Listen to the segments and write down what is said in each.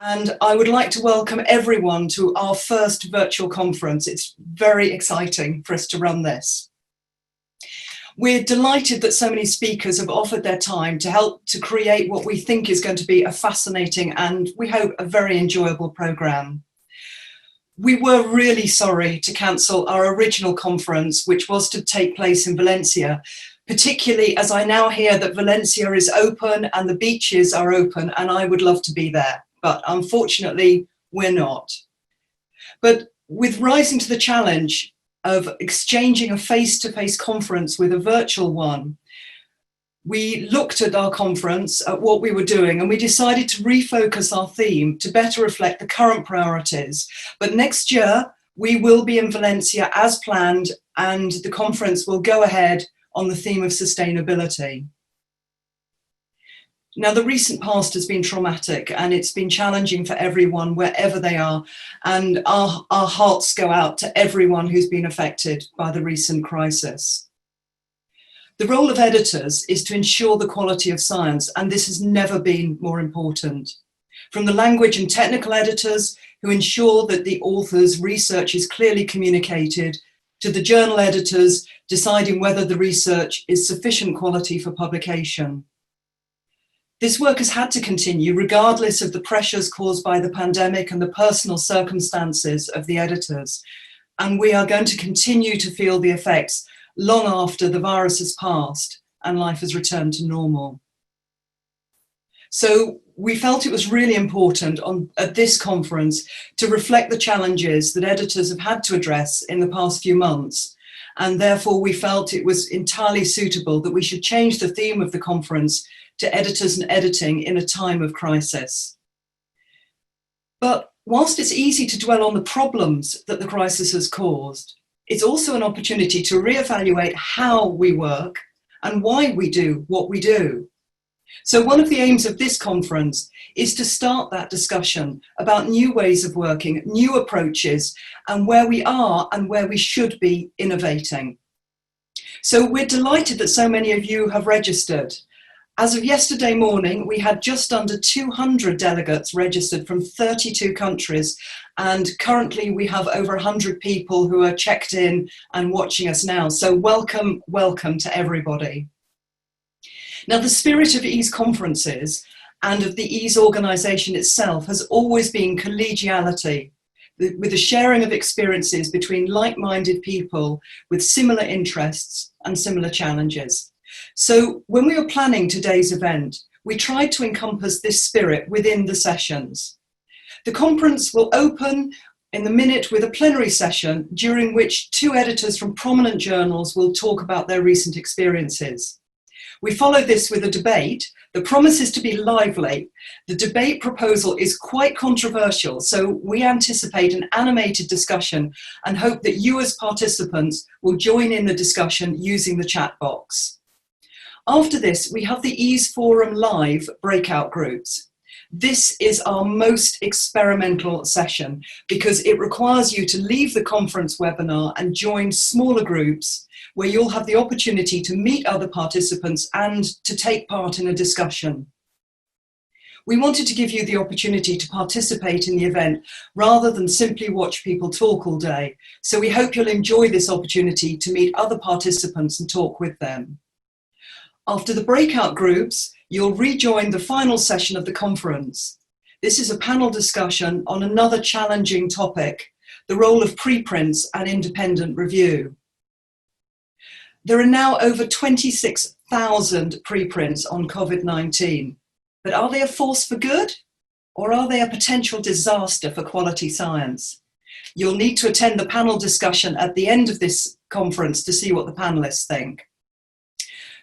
And I would like to welcome everyone to our first virtual conference. It's very exciting for us to run this. We're delighted that so many speakers have offered their time to help to create what we think is going to be a fascinating and, we hope, a very enjoyable programme. We were really sorry to cancel our original conference, which was to take place in Valencia, particularly as I now hear that Valencia is open and the beaches are open, and I would love to be there. But unfortunately, we're not. But with rising to the challenge of exchanging a face-to-face conference with a virtual one, we looked at our conference, at what we were doing, and we decided to refocus our theme to better reflect the current priorities. But next year, we will be in Valencia as planned, and the conference will go ahead on the theme of sustainability. Now, the recent past has been traumatic and it's been challenging for everyone wherever they are, and our hearts go out to everyone who's been affected by the recent crisis. The role of editors is to ensure the quality of science, and this has never been more important. From the language and technical editors who ensure that the author's research is clearly communicated, to the journal editors deciding whether the research is sufficient quality for publication. This work has had to continue regardless of the pressures caused by the pandemic and the personal circumstances of the editors. And we are going to continue to feel the effects long after the virus has passed and life has returned to normal. So we felt it was really important at this conference to reflect the challenges that editors have had to address in the past few months. And therefore we felt it was entirely suitable that we should change the theme of the conference to editors and editing in a time of crisis. But whilst it's easy to dwell on the problems that the crisis has caused, it's also an opportunity to reevaluate how we work and why we do what we do. So one of the aims of this conference is to start that discussion about new ways of working, new approaches, and where we are and where we should be innovating. So we're delighted that so many of you have registered. As of yesterday morning, we had just under 200 delegates registered from 32 countries, and currently we have over 100 people who are checked in and watching us now. So welcome, welcome to everybody. Now, the spirit of EASE conferences and of the EASE organisation itself has always been collegiality, with a sharing of experiences between like-minded people with similar interests and similar challenges. So when we were planning today's event, we tried to encompass this spirit within the sessions. The conference will open in the minute with a plenary session during which two editors from prominent journals will talk about their recent experiences. We follow this with a debate that promises to be lively. The debate proposal is quite controversial, so we anticipate an animated discussion and hope that you as participants will join in the discussion using the chat box. After this, we have the EASE Forum Live breakout groups. This is our most experimental session because it requires you to leave the conference webinar and join smaller groups where you'll have the opportunity to meet other participants and to take part in a discussion. We wanted to give you the opportunity to participate in the event rather than simply watch people talk all day. So we hope you'll enjoy this opportunity to meet other participants and talk with them. After the breakout groups, you'll rejoin the final session of the conference. This is a panel discussion on another challenging topic, the role of preprints and independent review. There are now over 26,000 preprints on COVID-19, but are they a force for good or are they a potential disaster for quality science? You'll need to attend the panel discussion at the end of this conference to see what the panelists think.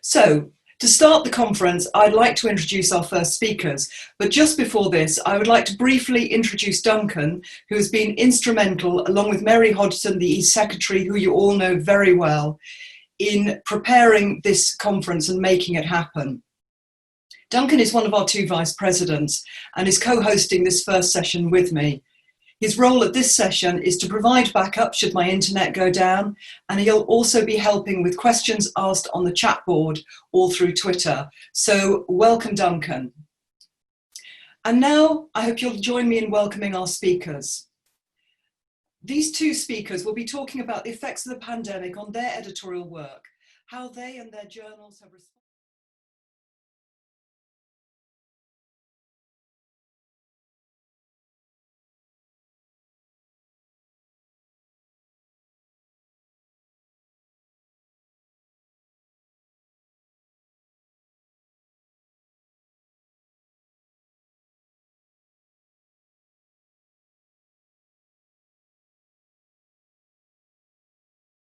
So, to start the conference, I'd like to introduce our first speakers, but just before this, I would like to briefly introduce Duncan, who has been instrumental, along with Mary Hodgson, the EASE Secretary, who you all know very well, in preparing this conference and making it happen. Duncan is one of our two vice presidents and is co-hosting this first session with me. His role at this session is to provide backup should my internet go down, and he'll also be helping with questions asked on the chat board or through Twitter. So welcome, Duncan. And now I hope you'll join me in welcoming our speakers. These two speakers will be talking about the effects of the pandemic on their editorial work, how they and their journals have responded.